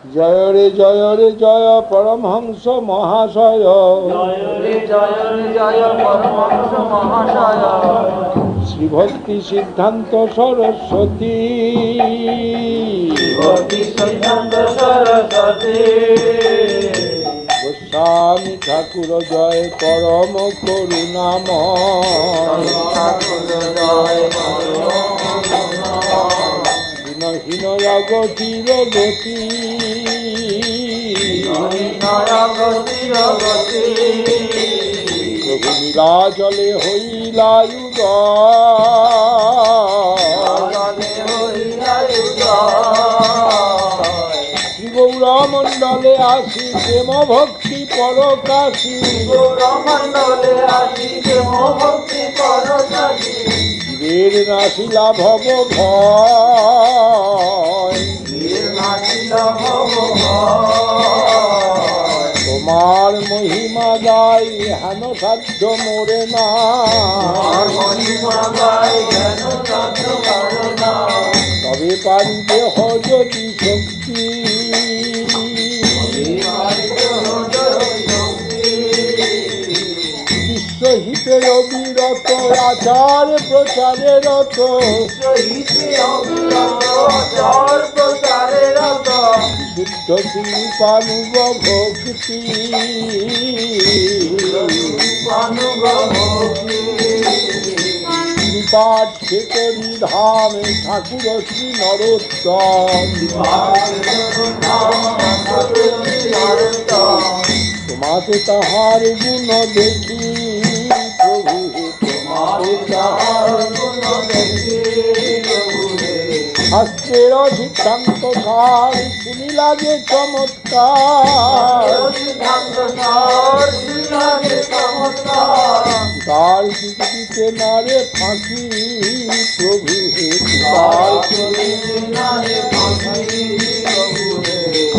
জয় পরমহংস মহাশয়। জয় পরমহংস মহাশয়। শ্রীভক্তি সিদ্ধান্ত সরস্বতী। সিদ্ধান্ত সরস্বতী। গোস্বামী ঠাকুর জয় পরম করুণাময়। দিনহীন গতির গতি। প্রভু নীলাচলে হইলায়ুদয়। শ্রী গৌরমণ্ডলে আসি প্রেম ভক্তি পরকাশী। গৌরমণ্ডলে আসি প্রেম ভক্তি পরকাশী। বীর নাশিলা ভব ভয়। তোমার মহিমা গাই হেন সাধ্য মোরে না। তবে পারিবে হযতি শক্তি। বিশ্বহিতে অবিরত আচার প্রচারে রত। শুদ্ধ শিল্পানুগ ভক্তি। পাঠ খেতরি ধামে ঠাকুর শ্রী নরোত্তম। তোমাতে তাহার গুণ দেখি প্রভু। শাস্ত্রের সিদ্ধান্ত সার শুনিলা যে চমৎকার। তার দিতে নারে ফাঁকি প্রভু।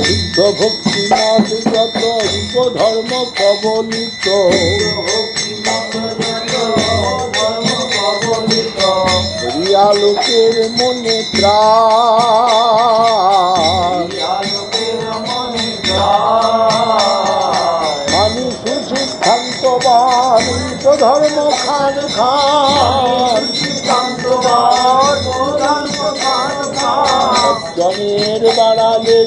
শুদ্ধ ভক্তিনাথ যত রূপ ধর্ম কবলিত। হরিয়া লোকের মনে ত্রাণ। আমি সুসিদ্ধান্তবান ধর্ম খান খান। জনের বাড়ালে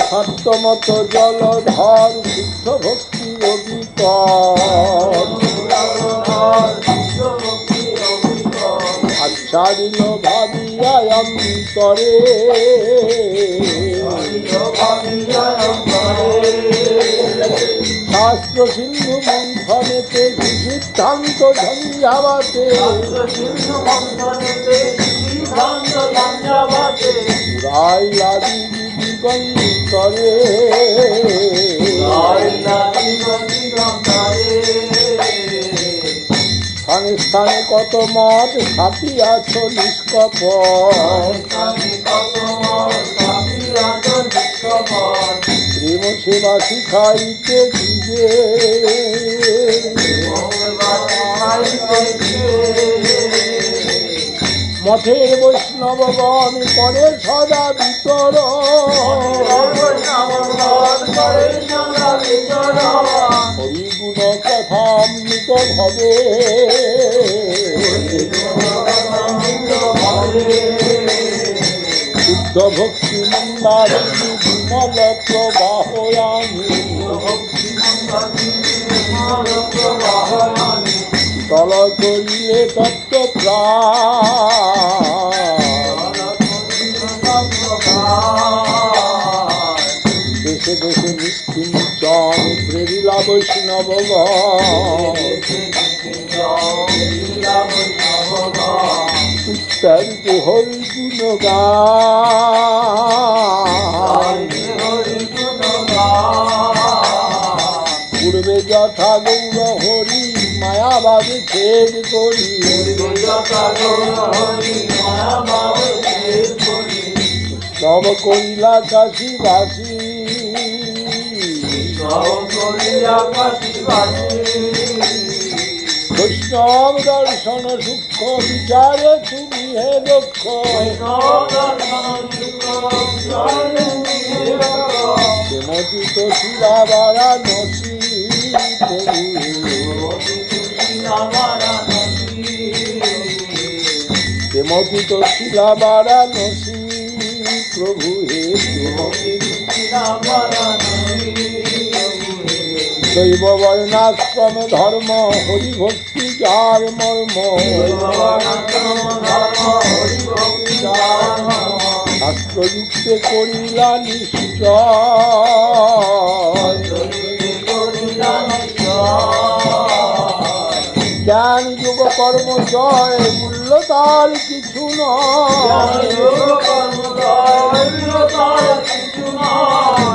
সত্যমত জলধর শুদ্ধ ভক্তি অবিকর। আচ্ছাদিল ভাবিয়া অন্তরে। শাস্ত্র সিন্ধু মন্থনেতে সিদ্ধান্ত ঝঞ্ঝাবাতে। পুরাইলা দিগন্তরে। স্থানে স্থানে কত মঠ স্থাপিয়াছ নিষ্কপট। প্রেম সেবা শিখাইতে দিবে। মঠের বৈষ্ণবগণ করে সদা বিতর। হরিগুণ কথামৃত ভবে। শুদ্ধ ভক্তি মন্দারিণী বিমল প্রবাহয়ামি। তল করিলে তত্ত্ব প্রাণ। দেশে দেশে নিষ্কিঞ্চন প্রেরিলা বৈষ্ণবগণ। উচ্চারিত হরি গুণগান। পূর্বে যথা গৌর হরি মায়াভাবে ছেদ করি। সব করিলা কাশীবাসী। বৈষ্ণব দর্শন সূক্ষ্ম বিচারে তুমি হে দক্ষ প্রেমচিত শিলা বারাণসী প্রভু প্রেমচিত শিলা বারাণসী প্রভু হে দৈব বর্ণাশ্রমে ধর্ম হরি ভক্তি যার মর্ম শাস্ত্রযুক্তে করিলা নিশ্চয় জ্ঞান যোগ কর্ম জয় মূল্য তার কিছু নয়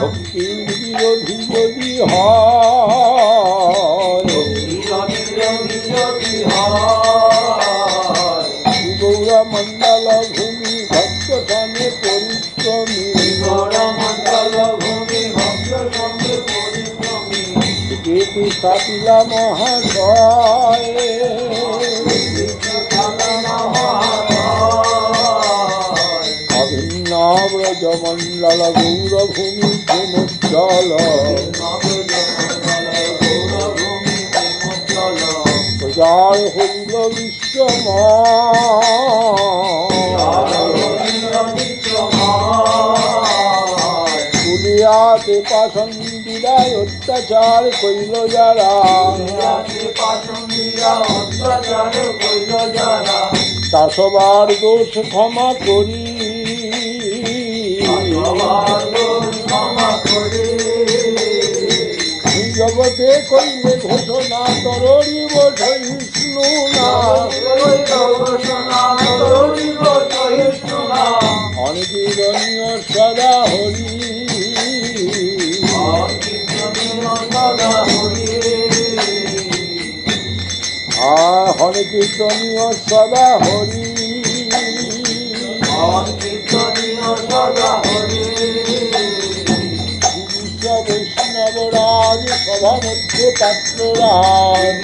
ভক্তির বিরোধী যদি হয় গৌরা মণ্ডল ভূমি ভক্ত সনে পরিশ্রমী স্থাপিলা মহাশয় অভিন্ন ব্রজমণ্ডল গৌরভূমি প্রেমোজ্জ্বল প্রজার হইল দুনিয়াতে পাশন বিদায় অত্যাচার কইল যারা তা সবার দোষ ক্ষমা করি জগতে কইলে ঘোষণা তরিব সহিষ্ণু না অনির্বনীয় সদা হরি হরে কীর্তনীয় সদা হরি বিশ্ব বৈষ্ণবরাজ সভা মধ্যে পাত্ররাজ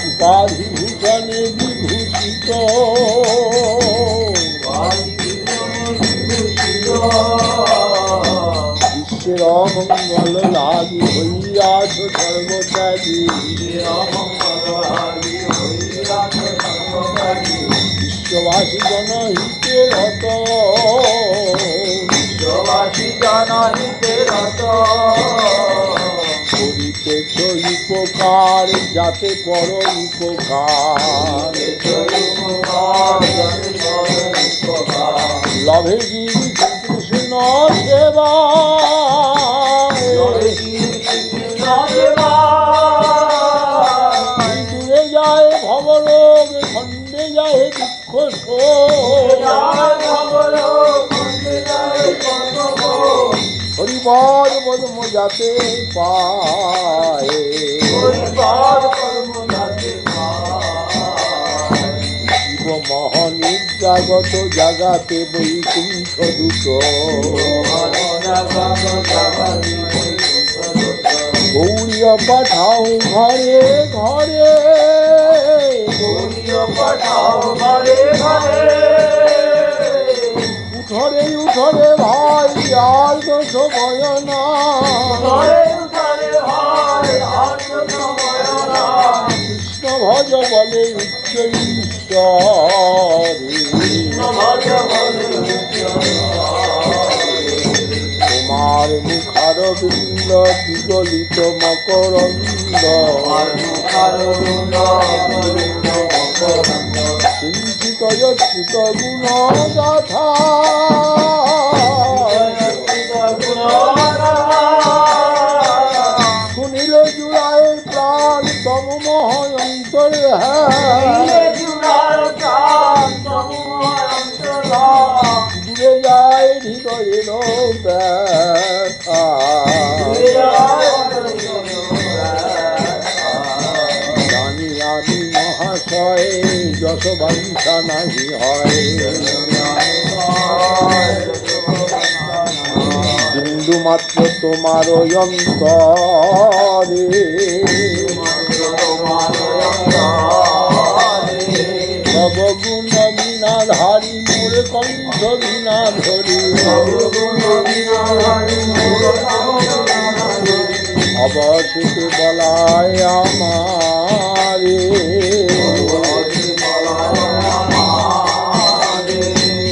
উপাধি ভূষণে বিভূষিত বিশ্বের অমঙ্গল লাগি হইয়াছ সর্বত্যাগী বিশ্ববাসী জনহিতে রত করিতেছ উপকার যাতে পর উপকার লভে গিরি কৃষ্ণ সেবা দূরে যায় ভবরোগ খণ্ডে যায় দুঃখ হরিবার পদ্ম যাতে পায় শিব মহানিদ্রাগত জাগাতে বৈকুণ্ঠ দূত গৌরীয় পাঠাও ঘরে ঘরে উঠরে উঠরে ভাই আর দোষ ভয় না কৃষ্ণ ভজ বলে উচ্চ ঈশ্বর তোমার মুখার বৃন্দ বিগলিত মকরন্দ চিন্তিত যচ্ছিত গুণ গাথা শুনিলে জুড়ায় প্রাণ তম মহন্তরে দূরে যায় হৃদয়ের ব্যথা জানি আমি মহাশয় যশ বাঞ্ছা নাহি হয় হিন্দু মাত্র তোমার অন্তরে সবগুণ বিনাধারী মোর কণ্ঠ বিনা ধরি অবশেষে বলায় আমারে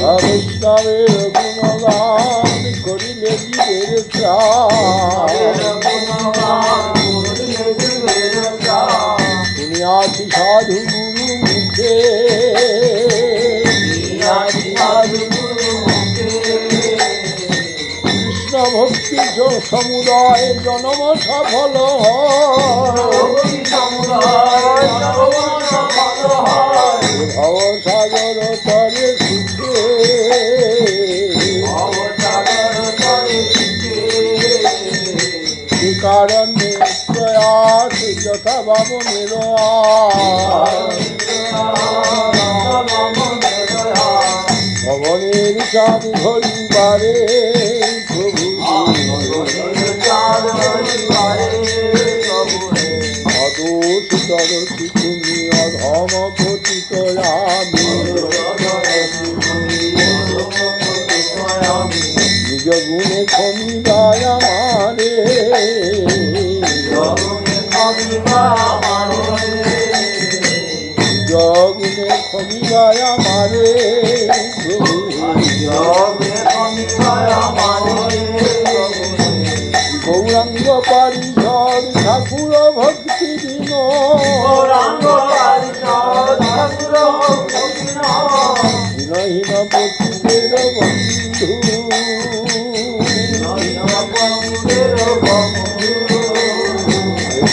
বৈষ্ণবের গুণগান করিলে জীবের শুনিয়াছি সাধু গুরু মুখে কৃষ্ণ ভক্তি সমুদয় জন্ম সফল ভব সাগর তরে সুখে কারণে প্রয়াস যথা বামনের ভবনের চাঁদ ধরিবারে প্রভু অদোষ তরসি তুমি অধম পতিত নিজ গুণে ক্ষমিদায় আমারে জগুণে ক্ষমিদায় আমারে গৌরাঙ্গ পারিষদ ঠাকুর ভক্তি দিন দিনহীন পতিদের বন্ধু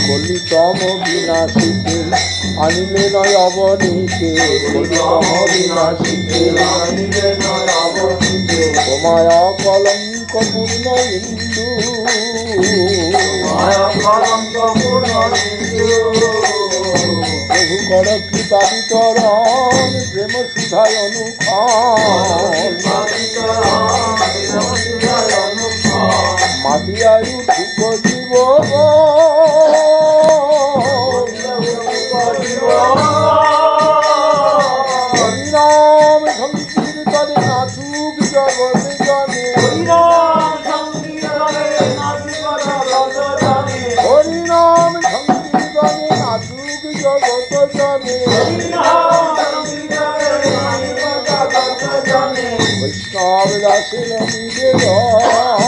কলিতম বিনাশিতে আনিলে নয় অবনীতে কলিতম বিনাশিতে তোমায় কলঙ্ক পূর্ণ হিন্দু প্রভু কর কৃপা বিতরণ প্রেম সুধায় অনুক্ষণ মাতিয়ায়ু ঠিক জীব হরিনাম সংকীর্তনে নাচুক জগতে জনে হরিনাম সংকীর্তনে নাচুক জগত জনে বৈষ্ণব দাসের নিবেদন